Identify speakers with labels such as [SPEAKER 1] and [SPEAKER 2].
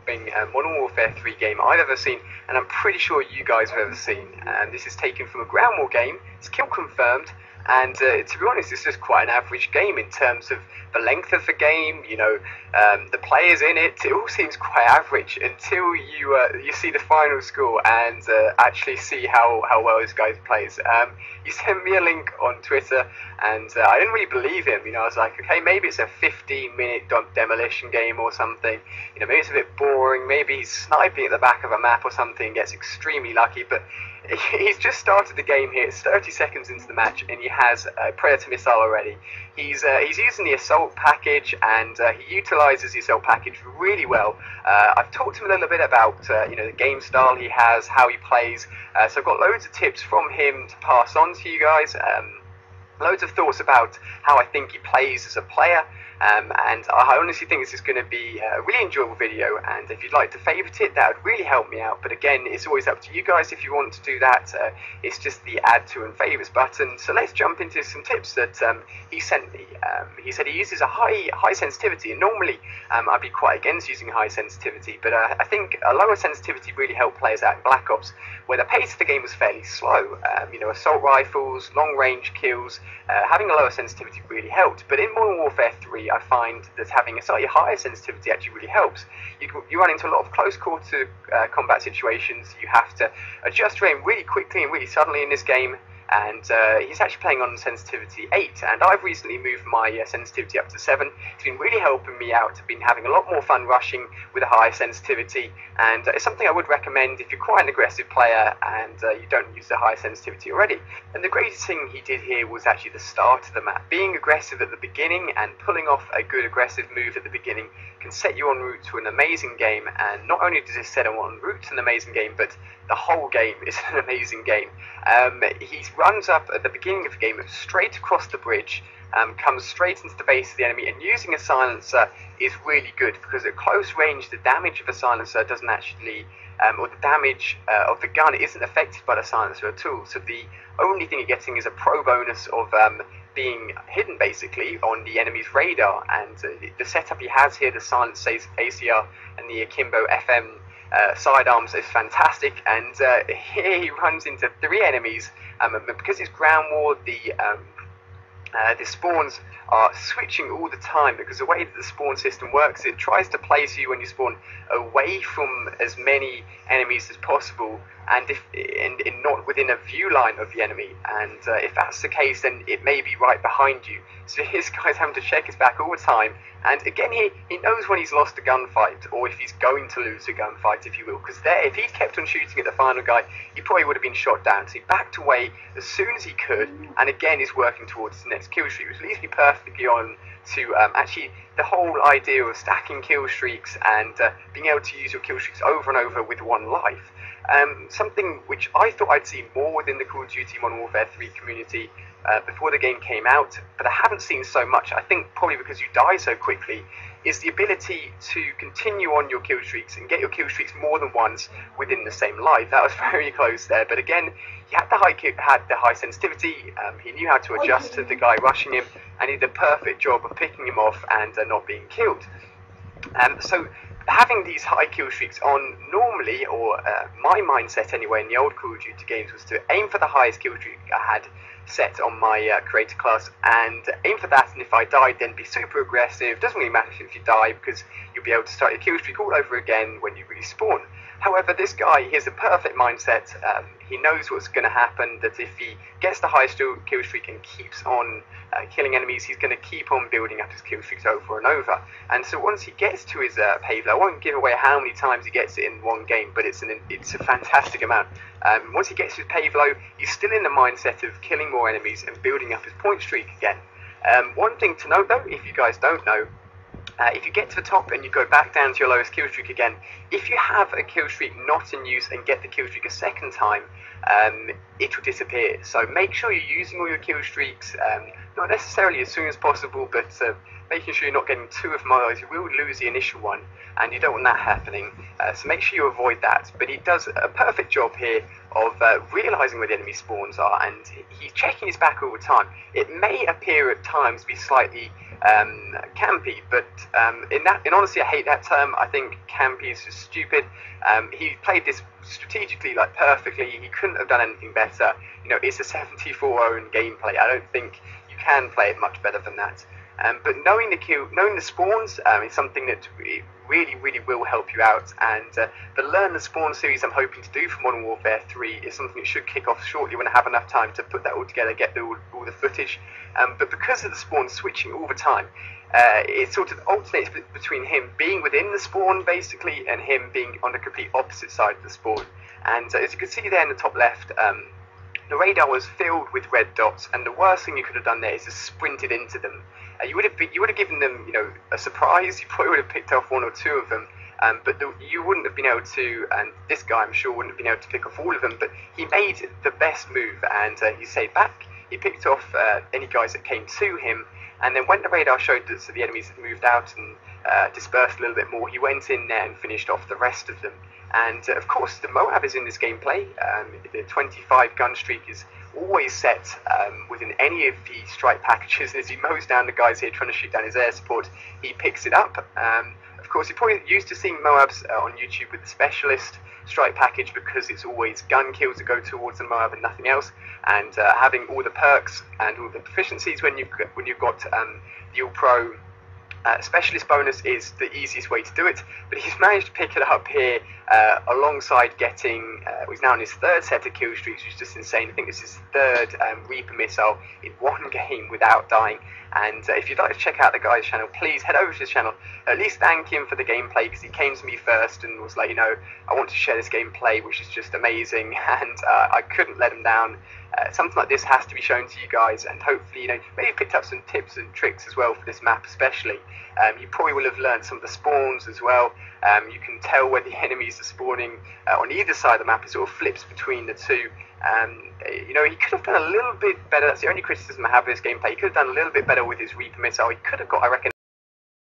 [SPEAKER 1] Modern Warfare 3 game I've ever seen, and I'm pretty sure you guys have ever seen. This is taken from a ground war game. It's kill confirmed, and to be honest, it's just quite an average game in terms of the length of the game. The players in it. It all seems quite average until you see the final score and actually see how well this guy plays. He sent me a link on Twitter, and I didn't really believe him. I was like, okay, maybe it's a 15-minute demolition game or something. Maybe it's a bit boring. Maybe he's sniping at the back of a map or something, gets extremely lucky. But he's just started the game here. It's 30 seconds into the match, and he has a Predator missile already. He's using the assault package, and he utilizes the assault package really well. I've talked to him a little bit about the game style he has, how he plays. So I've got loads of tips from him to pass on to you guys. Loads of thoughts about how I think he plays as a player. And I honestly think this is going to be a really enjoyable video, and if you'd like to favourite it, that would really help me out. But again, it's always up to you guys if you want to do that. It's just the add to and favourites button. So let's jump into some tips that he sent me. He said he uses a high sensitivity, and normally I'd be quite against using high sensitivity, but I think a lower sensitivity really helped players out in Black Ops, where the pace of the game was fairly slow. Assault rifles, long range kills, having a lower sensitivity really helped. But in Modern Warfare 3, I find that having a slightly higher sensitivity actually really helps. You run into a lot of close quarter combat situations. You have to adjust your aim really quickly and really suddenly in this game. And he's actually playing on sensitivity 8, and I've recently moved my sensitivity up to 7. It's been really helping me out. I've been having a lot more fun rushing with a higher sensitivity, and it's something I would recommend if you're quite an aggressive player and you don't use the high sensitivity already. And the greatest thing he did here was actually the start of the map. Being aggressive at the beginning and pulling off a good aggressive move at the beginning can set you en route to an amazing game, and not only does it set him en route to an amazing game, but the whole game is an amazing game. He runs up at the beginning of the game straight across the bridge, comes straight into the base of the enemy, and using a silencer is really good because at close range the damage of a silencer doesn't actually, or the damage of the gun isn't affected by the silencer at all. So the only thing you're getting is a pro bonus of being hidden basically on the enemy's radar, and the setup he has here, the silenced ACR and the Akimbo FM sidearms, is fantastic. And here he runs into 3 enemies, because it's ground war, the spawns are switching all the time, because the way that the spawn system works, it tries to place you when you spawn away from as many enemies as possible, and not within a view line of the enemy. And if that's the case, then it may be right behind you. So this guy's having to check his back all the time. And again, he knows when he's lost a gunfight, or if he's going to lose a gunfight, if you will, because if he'd kept on shooting at the final guy, he probably would have been shot down. So he backed away as soon as he could, and again is working towards the next kill streak, which leads me perfectly on to actually the whole idea of stacking kill streaks and being able to use your kill streaks over and over with one life. Something which I thought I'd see more within the Call of Duty Modern Warfare 3 community before the game came out, but I haven't seen so much, I think probably because you die so quickly, is the ability to continue on your kill streaks and get your kill streaks more than once within the same life. That was very close there, but again, he had the high sensitivity, he knew how to adjust to the guy rushing him, and he did a perfect job of picking him off and not being killed. So having these high kill streaks on normally, or my mindset anyway in the old Call of Duty games, was to aim for the highest kill streak I had set on my creator class and aim for that, and if I died then be super aggressive. Doesn't really matter if you die, because you'll be able to start your kill streak all over again when you respawn. However, this guy, he has a perfect mindset. He knows what's going to happen, that if he gets the highest kill streak and keeps on killing enemies, he's going to keep on building up his kill streaks over and over. And so once he gets to his payload, I won't give away how many times he gets it in one game, but it's a fantastic amount. Once he gets his payload, he's still in the mindset of killing more enemies and building up his point streak again. One thing to note though, if you guys don't know, if you get to the top and you go back down to your lowest kill streak again, if you have a kill streak not in use and get the kill streak a second time, it will disappear. So make sure you're using all your kill streaks, not necessarily as soon as possible, but making sure you're not getting 2 of them, otherwise you will lose the initial one, and you don't want that happening. So make sure you avoid that. But he does a perfect job here of realising where the enemy spawns are, and he's checking his back all the time. It may appear at times to be slightly campy. But in honesty, I hate that term. I think campy is just stupid. He played this strategically, like perfectly. He couldn't have done anything better. You know, it's a 74 own gameplay. I don't think you can play it much better than that. But knowing the spawns is something that really will help you out. And the Learn the Spawn series I'm hoping to do for Modern Warfare 3 is something that should kick off shortly when I have enough time to put that all together, get all the footage. But because of the spawn switching all the time, it sort of alternates between him being within the spawn basically and him being on the complete opposite side of the spawn. And as you can see there in the top left, the radar was filled with red dots, and the worst thing you could have done there is just sprinted into them. You would have given them, you know, a surprise. You probably would have picked off one or two of them, but you wouldn't have been able to. And this guy, I'm sure, wouldn't have been able to pick off all of them. But he made the best move, and he stayed back. He picked off any guys that came to him, and then when the radar showed that the enemies had moved out and dispersed a little bit more, he went in there and finished off the rest of them. And of course, the Moab is in this gameplay. The 25 gun streak is always set within any of the strike packages. As he mows down the guys here trying to shoot down his air support, he picks it up. Of course, you're probably used to seeing Moabs on YouTube with the specialist strike package because it's always gun kills that go towards the Moab and nothing else. And having all the perks and all the proficiencies when you've got the All Pro specialist bonus is the easiest way to do it, but he's managed to pick it up here alongside getting, he's now on his third set of kill streaks, which is just insane. I think this is his third Reaper missile in one game without dying. And if you'd like to check out the guy's channel, please head over to his channel. At least thank him for the gameplay, because he came to me first and was like, you know, I want to share this gameplay, which is just amazing, and I couldn't let him down. Something like this has to be shown to you guys, and hopefully, you know, maybe picked up some tips and tricks as well for this map especially. You probably will have learned some of the spawns as well. You can tell where the enemies are spawning on either side of the map. It sort of flips between the two. You know, he could have done a little bit better. That's the only criticism I have of this gameplay. He could have done a little bit better with his Reaper missile. He could have got, I reckon,